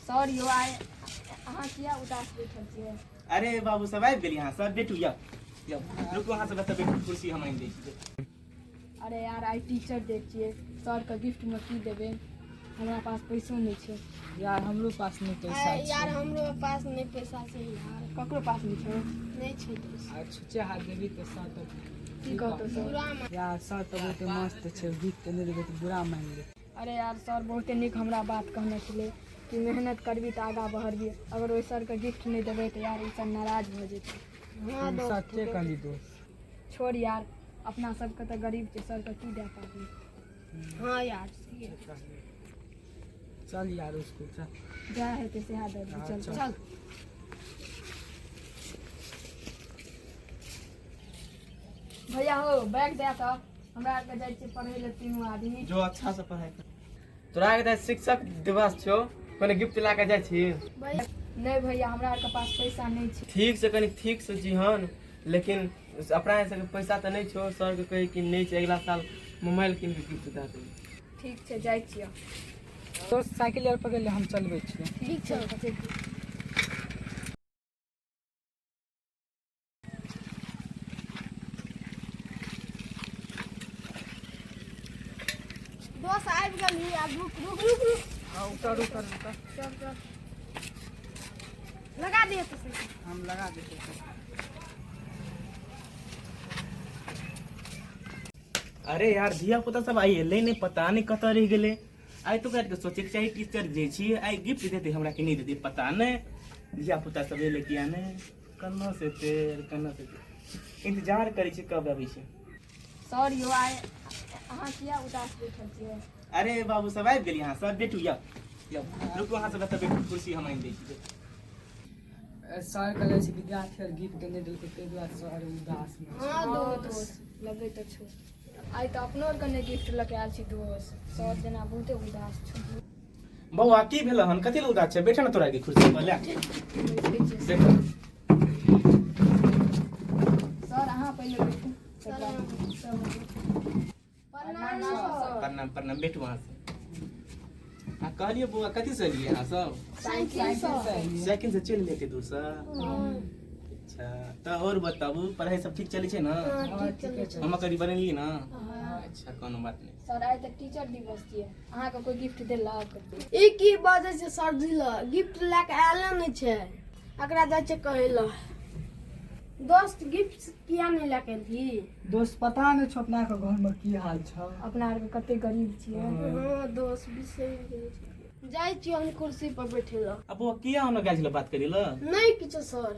Sir यो आए अहाँ किया उदास बैठल छियै? अरे बाबू सब आबि गेली यहाँ सब बैठू या रुकू अहाँ सब बैठू कुर्सी हम आनि दै छी। अरे यार आइ टीचर डे छियै, सरके गिफ्टमे की देबै? हमरा पास पैसो नहीं छै यार, हमरो पास नहीं पैसा छै। यार हमरो पास नहीं पैसा छै यार। ककरो पास नहीं छै? नहीं छै पैसा। छुचे हाथ देवी तो सर तो की कहतो सर? बुरा मत। यार सर तो बहुते मस्त छै, गिफ्ट नहीं देबै तो बुरा मान ले। अरे यार सर बहुते नीक हमरा बात कहने छलै कि मेहनत करबी तऽ आगाँ बढ़बी, अगर ओहि सरके गिफ्ट नहीं देबै तऽ यार ई सर नाराज भऽ जेतै। हाँ तुम दोस्त। सच्चे कहली दोस्त। छोड़ यार, अपना सबके तऽ गरीब छै, सरके की दे पाबी? हाँ यार। चल यार उसको चल। जएह हेतै सएह दे देबै। चल चल। चल भैया हो बैग दे तऽ हमरा आरके जाइ छियै पढ़ै लए तीनू आदमी। जो अच्छा से पढ़ाई कर। तोरा के शिक्षक दिवस छौ, कोने गिफ्ट ला के जाइ छी? नहीं भैया हमरा आरके पास पैसा नहीं छै। ठीक से कनी ठीक से जीहन, लेकिन अपना से पैसा तो नहीं छो। सर के कहे कि नहीं छै, अगला साल मोबाइल कीन के गिफ्ट दे देबै। ठीक छै जाइ छियै। दोस्त साइकिल आर पकड़ ले, हम चलबै छियै। ठीक छै। दोस्त आबि गेली यार। रुक रुक रुक रुक। हाँ उतर उतर उतर। चल चल। लगा दिए तो सही। हम लगा देते हैं। अरे यार धिया पुता सब आई ले नहीं पता नहीं कत रह गेले। आई तो करके सोचे के चाहिए टीचर जे छी आई गिफ्ट देते हमरा के नहीं देते पता नहीं। धिया पुता सब ले के आने कन्ना से तेर कन्ना से तेर। इंतजार करे छी कब आबै छै। सर यो आए अहाँ किया उदास बैठल छियै? अरे बाबू सब आबि गेली यहाँ सब बैठू या रुकू अहाँ सब बैठू कुर्सी हम आनि दै छी। सर कहले छै विद्यार्थी और गिफ्ट नहीं देलकै ताहि दुआरे सर उदास में। हाँ हाँ दोस्त। दोस्त लगे तो छो। आई तो अपनो आर कने गिफ्ट लगे आयल छी दोस्त। सर जेना बहुते उदास छो। बौआ की भेल हन कथि ल उदास छै? बैठ न तोरा के कुर्सी पर ले सर अहाँ पहले बैठू। प्रणाम सर। प्रणाम प्रणाम बैठू वहाँ से। हाँ कहलिए बौआ कथि से एलिए यहाँ सब? साइकिल से। साइकिल से चल लेते दूर से। हाँ। अच्छा तो और बताबू पढ़ाई सब ठीक चले छै ना? हाँ, ठीक चलै छै। हम करी बनेलिए ना? हाँ। अच्छा कोनो बात नहीं। सर आई तक टीचर दिवस छियै, अहाँ के कोई गिफ्ट देलक? ई की बाजै छै सर जी ल? गिफ्ट लए के आयल नहीं छै, एकरा जाइ छै कहै ल। दोस्त गिफ्ट किया नहीं लए के एलही? दोस्त पता नहीं छो अपना के घर में की हाल छ। अपना आर के कते गरीब छियै। हाँ दोस्त बिसरि गेल छै। जाइ छी हम कुर्सी पर बैठे ल। अब वो किया हम गाछ ल बात करी ल? नहीं किछो सर।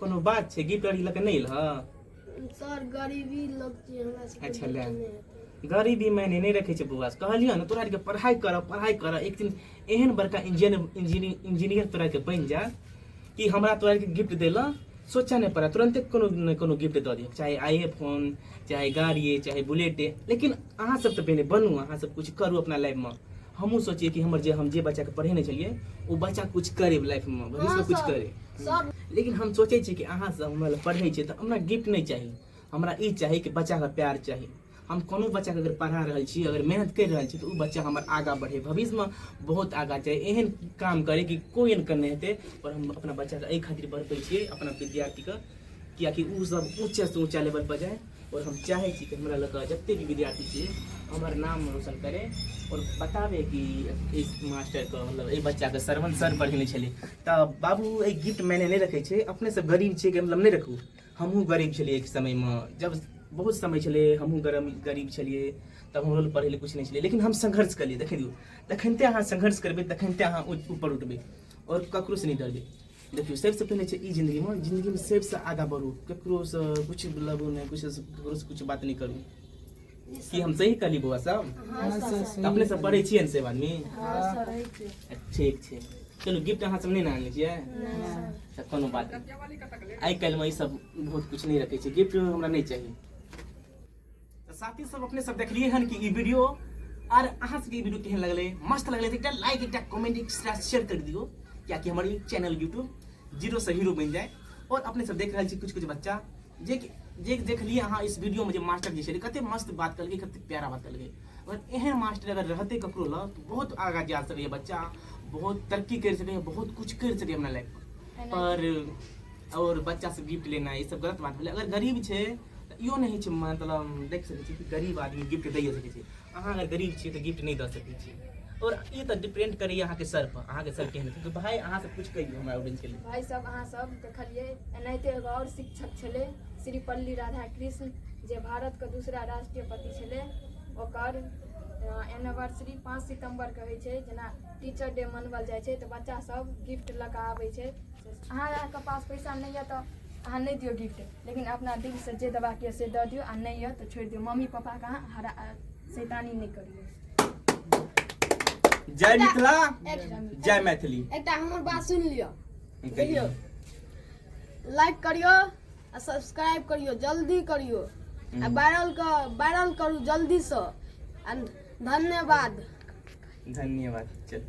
कोनो बात छै गिफ्ट आरी लके नहीं ल? सर गरीबी लोग छियै हमरा से। अच्छा ले गरीबी मैंने नहीं रखे छै बुआ। कहलियो ना तोरा के पढ़ाई कर एक दिन एहन बड़का इंजीनियर तोरा के बन जा कि हमरा तोरा के गिफ्ट देला सोचा नहीं पड़ा। तुरंत कोनो गिफ्ट दे दिया, चाहे आईफोन चाहे गाड़ी चाहे बुलेट। लेकिन अहाँ सब तो पहले बनू, अहाँ सब कुछ करू अपना लाइफ में। हमहू सोचिए कि हम जे बच्चा के पढ़ेने छलिए वो बच्चा कुछ करे लाइफ में, भविष्य में कुछ करे। सर लेकिन हम सोचे छी कि अहाँ सब हमरा पढ़े छी तो हमरा गिफ्ट नहीं चाहिए, हमरा ई चाहिए कि बच्चा का प्यार चाहिए। हम कोनो बच्चा के अगर पढ़ा रहल छी, अगर मेहनत कर रहल छी तो उ बच्चा हमर आगा बढ़े, भविष्य में बहुत आगा जाए, एहन काम करे कि कोई न करने हेते। और हम अपना बच्चा के एहि खातिर बढ़बै छियै अपना विद्यार्थी के, कियाकि उ सब ऊंचे से ऊंचा लेवल पर जाए। और हम चाहे छी कि हमरा लग जते भी विद्यार्थी छियै हमर नाम रोशन करे और बतावे कि इस मास्टर को मतलब ए बच्चा के सरवन सर पढ़ेने छले। त बाबू ए गिफ्ट मैंने नहीं रखे छे, अपने सब गरीब छे के मतलब नहीं रखू। हमहू गरीब छलिए एक समय में, जब बहुत समय छले हमहू गरीब छलिए, तब हम लोग पढ़े कुछ नहीं छलिए। लेकिन हम संघर्ष करिए, देखे दियो तखनते अहाँ संघर्ष करबे तखनते अहाँ ऊपर उठबे और ककरो से नहीं डरबे। देखियो सबसे पहले छै ई जिंदगी में सबसे आगा बढ़ू, ककरो से कुछ बोलबो नहीं, ककरो से कुछ बात नहीं करू। कि हम सही कहली बौआ सब? अपने सब पढ़े छियै ने सब आदमी? ठीक छै चलू गिफ्ट अहाँ सब नहीं ना आनले छियै? अच्छा कोनो बात नहीं, आई काल्हि में ई सब बहुत कुछ नहीं रखे छै, गिफ्ट हमरा नहीं चाहिए। तो साथी सब अपने सब देखलिए हन कि ई वीडियो और अहाँ सबके ई वीडियो केहन लगले, मस्त लगले तो एकटा लाइक एकटा कमेंट एकटा शेयर कर दियो, ताकि हमारी चैनल यूट्यूब जीरो से हीरो बन जाए। और अपने सब देख रहे छी कुछ बच्चा जे देखलिए अहाँ इस वीडियो में जे मास्टर जी छे कते मस्त बात करलकै, कते प्यारा बात करलकै। और एहन मास्टर अगर रहते ककरो ल तो बहुत आगा जा सके बच्चा, बहुत तरक्की कर सके, बहुत कुछ कर सके अपना लाइफ पर और बच्चा से गिफ्ट लेना ये सब गलत बात भेलै। अगर गरीब छै तऽ इहो नहीं छै, मतलब देख सकै छी कि गरीब आदमी गिफ्ट दैए सकै छै। अहाँ अगर गरीब छियै तऽ गिफ्ट नहीं दऽ सकै छी, और ये तो डिपेंड करैए अहाँके सर पर, अहाँके सर केहन छै। तो भाई अहाँ से कुछ कहियो हमरा ऑडियंस के लिए। भाई सब अहाँ सब देखलिए एनाहिते एगो और शिक्षक छले श्री पल्ली राधा कृष्ण जे भारत के दूसरा राष्ट्रपति छले। ओकर एनिवर्सरी 5 सितंबर के होइ छै। जेना टीचर डे मनवल जाइ छै तऽ बच्चा सब गिफ्ट लऽ कऽ आबै छै। अहाँके पास पैसा नहीं है तऽ अहाँ नहीं दियो गिफ्ट, लेकिन अपना दिल से जे देबाक यऽ से दऽ दियो, आ नहीं है तऽ छोड़ि दियो। मम्मी पापा के अहाँ शैतानी नहीं करियो। जय मिथिला, जय मैथिली। एकटा हमर बात सुन लियो, कहियो लाइक करियो आ सब्सक्राइब करियो, जल्दी करियो आ वायरल करू जल्दी से। धन्यवाद। धन्यवाद। चल।